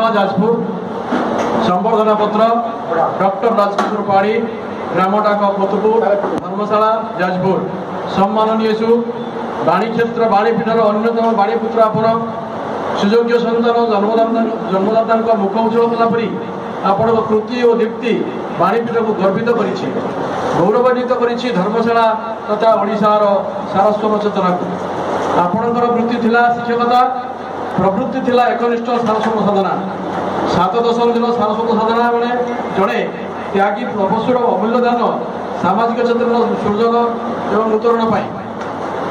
धर्मशाला जाजपुर संबर्धना पत्र डॉक्टर राजकिशोर पाड़ी ग्रामटाक पतपुर धर्मशाला जाजपुर सम्माननीय बाणी क्षेत्र बाणीपीठर अन्यतम बाणीपुत्र आपण सुयोग्य सन्तान जन्मदाता मुख उज्जवल कलापरी आपण कृति और दीप्ति बाणीपीठ को गर्वित करी गौरवान्वित करी धर्मशाला तथा ओडिशार सारस्वत चेतना को आपणकर वृत्ति थिला शिक्षकता प्रवृत्ति थिला एकनिष्ठ सारस्वत साधना 7 दशक दिन सारस्वत साधना बेले जड़े त्यागी तपस्वर अमूल्य दान सामाजिक क्षेत्र सृजन एवं नूतरण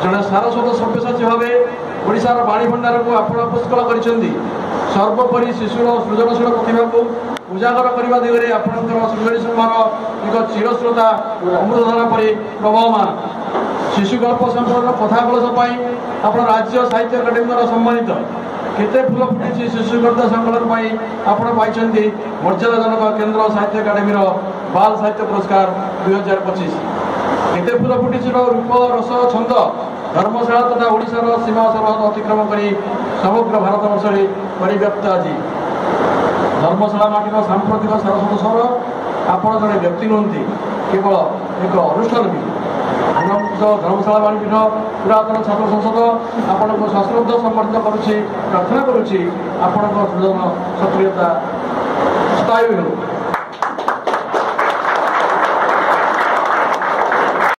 जड़े सारस्वत सभ्यसाची भाव ओडिशार बाणी भंडार को आपण पुष्कल कर सर्वोपरि शिशुर सृजनशील प्रतिभा को उजागर करने दिगरे आपणकर सुंदरी सम्मान एक चिरश्रोता अमृतधारा पर प्रभावमान शिशु गल्प संकलन कथा कलश आप राज्य साहित्य अकाडेमी सम्मानित केते फूल फुटी शिशु गद्य संकलन आपण पाई मर्यादाजनक केन्द्र साहित्य अकाडेमी बाल साहित्य पुरस्कार 2025 केते फूल फुटी रूप रस छंद धर्मशाला तथा ओडिशार सीमा सरहद अतिक्रम कर समग्र भारत वर्ष में परिव्याप्त आज धर्मशाला माटीर सांप्रतिक सारस्वत सहर आपण जड़े व्यक्ति नुहति केवल एक अनुष्ठान भी धर्मशाला बाणीपीठ पुरातन छात्र संसद आपण को सश्रद्ध समर्थ करुच्ची प्रार्थना करुच्ची आपण सृजन सक्रियता स्थायी हो।